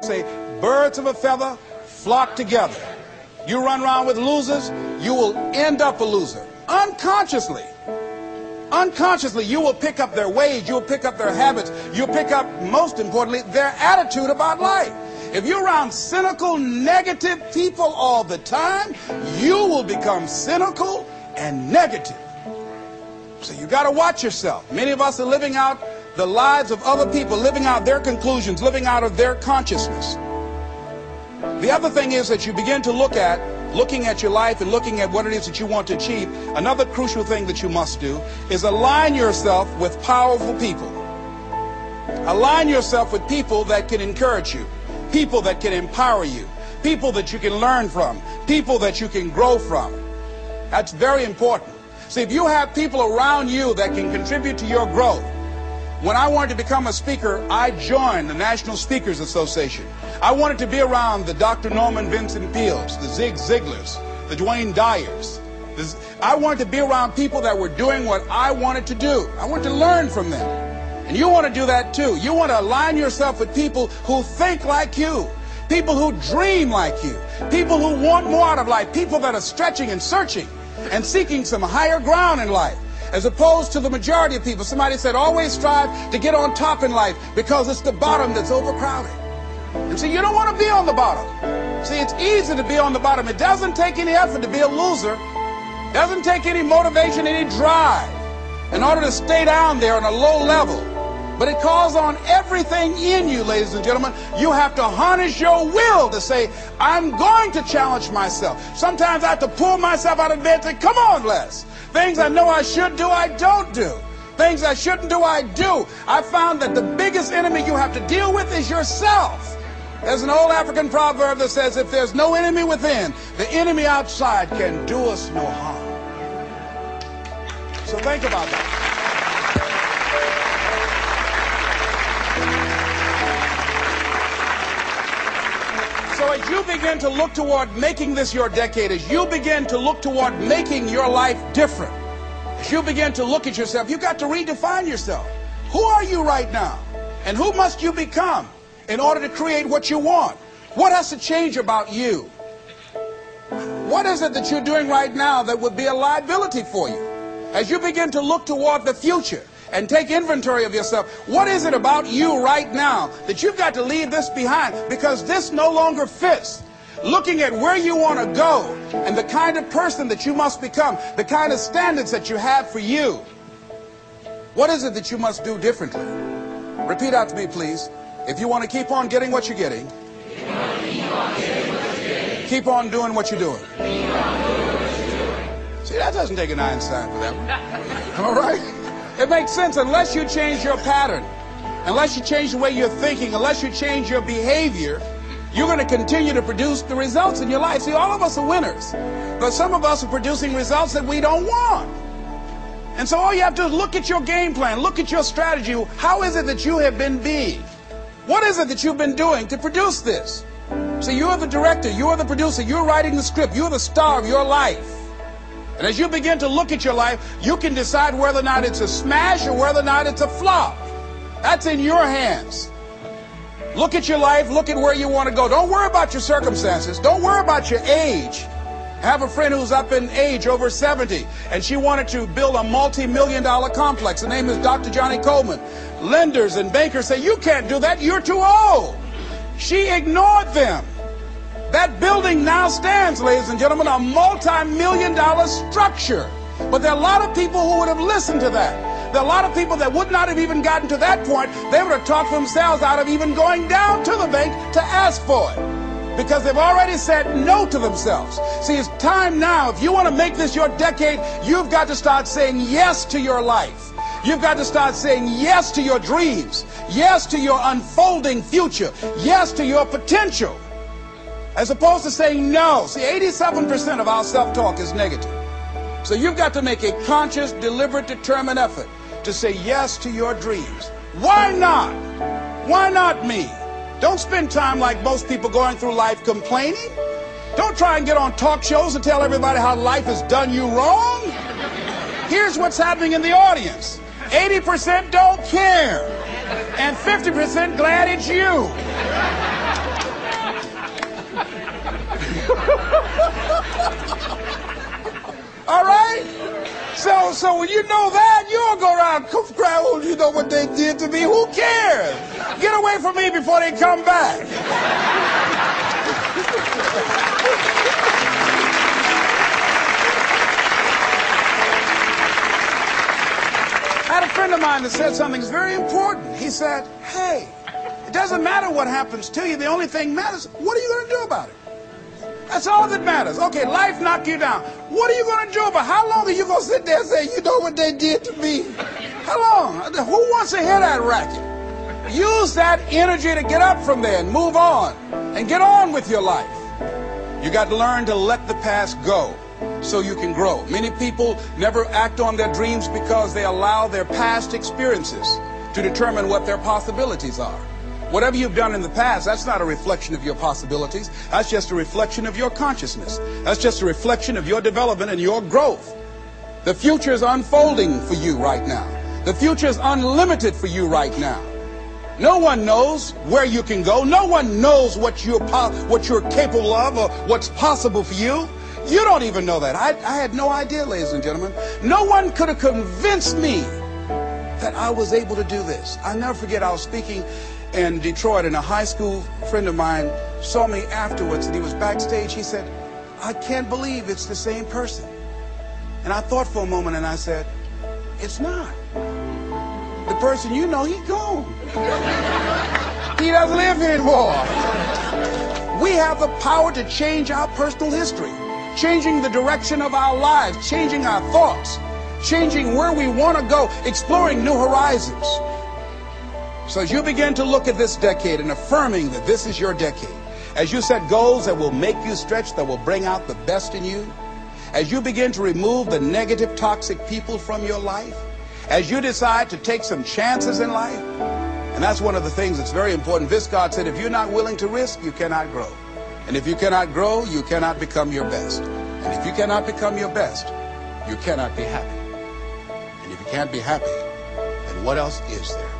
say, birds of a feather flock together. You run around with losers, you will end up a loser. Unconsciously. Unconsciously, you will pick up their ways, you'll pick up their habits, you'll pick up, most importantly, their attitude about life. If you're around cynical, negative people all the time, you will become cynical and negative. So you got to watch yourself. Many of us are living out the lives of other people, living out their conclusions, living out of their consciousness. The other thing is that you begin to looking at your life and looking at what it is that you want to achieve. Another crucial thing that you must do is align yourself with powerful people. Align yourself with people that can encourage you, people that can empower you, people that you can learn from, people that you can grow from. That's very important. See, if you have people around you that can contribute to your growth. When I wanted to become a speaker, I joined the National Speakers Association. I wanted to be around the Dr. Norman Vincent Peales, the Zig Ziglars, the Dwayne Dyers. I wanted to be around people that were doing what I wanted to do. I wanted to learn from them. And you want to do that too. You want to align yourself with people who think like you, people who dream like you, people who want more out of life, people that are stretching and searching and seeking some higher ground in life. As opposed to the majority of people. Somebody said, always strive to get on top in life because it's the bottom that's overcrowded. And see, you don't want to be on the bottom. See, it's easy to be on the bottom. It doesn't take any effort to be a loser. It doesn't take any motivation, any drive in order to stay down there on a low level. But it calls on everything in you, ladies and gentlemen. You have to harness your will to say, I'm going to challenge myself. Sometimes I have to pull myself out of bed and say, come on, Les. Things I know I should do, I don't do. Things I shouldn't do, I do. I found that the biggest enemy you have to deal with is yourself. There's an old African proverb that says, if there's no enemy within, the enemy outside can do us no harm. So think about that. So as you begin to look toward making this your decade, as you begin to look toward making your life different, as you begin to look at yourself, you've got to redefine yourself. Who are you right now? And who must you become in order to create what you want? What has to change about you? What is it that you're doing right now that would be a liability for you? As you begin to look toward the future and take inventory of yourself, what is it about you right now that you've got to leave this behind because this no longer fits? Looking at where you want to go and the kind of person that you must become, the kind of standards that you have for you. What is it that you must do differently? Repeat out to me, please. If you want to keep on getting what you're getting, keep on doing what you're doing. See, that doesn't take an Einstein for that one. All right? It makes sense unless you change your pattern, unless you change the way you're thinking, unless you change your behavior, you're going to continue to produce the results in your life. See, all of us are winners, but some of us are producing results that we don't want. And so all you have to do is look at your game plan, look at your strategy. How is it that you have been being? What is it that you've been doing to produce this? See, you're the director, you're the producer, you're writing the script, you're the star of your life. And as you begin to look at your life, you can decide whether or not it's a smash or whether or not it's a flop. That's in your hands. Look at your life, look at where you want to go. Don't worry about your circumstances. Don't worry about your age. I have a friend who's up in age, over 70, and she wanted to build a multi-million-dollar complex. The name is Dr. Johnny Coleman. Lenders and bankers say, you can't do that, you're too old. She ignored them. That building now stands, ladies and gentlemen, a multi-million-dollar structure. But there are a lot of people who would have listened to that. There are a lot of people that would not have even gotten to that point. They would have talked themselves out of even going down to the bank to ask for it, because they've already said no to themselves. See, it's time now. If you want to make this your decade, you've got to start saying yes to your life. You've got to start saying yes to your dreams, yes to your unfolding future, yes to your potential, as opposed to saying no. See, 87% of our self-talk is negative. So you've got to make a conscious, deliberate, determined effort to say yes to your dreams. Why not? Why not me? Don't spend time like most people going through life complaining. Don't try and get on talk shows and tell everybody how life has done you wrong. Here's what's happening in the audience. 80% don't care, and 50% glad it's you. All right? So when you know that, you don't go around crying, oh, you know what they did to me? Who cares? Get away from me before they come back. I had a friend of mine that said something that's very important. He said, hey, it doesn't matter what happens to you. The only thing matters, what are you going to do about it? That's all that matters. Okay, life knocked you down. What are you going to do about it? How long are you going to sit there and say, you know what they did to me? How long? Who wants to hear that racket? Use that energy to get up from there and move on and get on with your life. You got to learn to let the past go so you can grow. Many people never act on their dreams because they allow their past experiences to determine what their possibilities are. Whatever you've done in the past, that's not a reflection of your possibilities. That's just a reflection of your consciousness. That's just a reflection of your development and your growth. The future is unfolding for you right now. The future is unlimited for you right now. No one knows where you can go. No one knows what you're capable of or what's possible for you. You don't even know that. I had no idea, ladies and gentlemen. No one could have convinced me that I was able to do this. I'll never forget, I was speaking in Detroit, and a high school friend of mine saw me afterwards, and he was backstage. He said, I can't believe it's the same person. And I thought for a moment, and I said, it's not. The person you know, he's gone. He doesn't live here anymore. We have the power to change our personal history, changing the direction of our lives, changing our thoughts, changing where we want to go, exploring new horizons. So as you begin to look at this decade and affirming that this is your decade, as you set goals that will make you stretch, that will bring out the best in you, as you begin to remove the negative, toxic people from your life, as you decide to take some chances in life, and that's one of the things that's very important. God said, if you're not willing to risk, you cannot grow. And if you cannot grow, you cannot become your best. And if you cannot become your best, you cannot be happy. And if you can't be happy, then what else is there?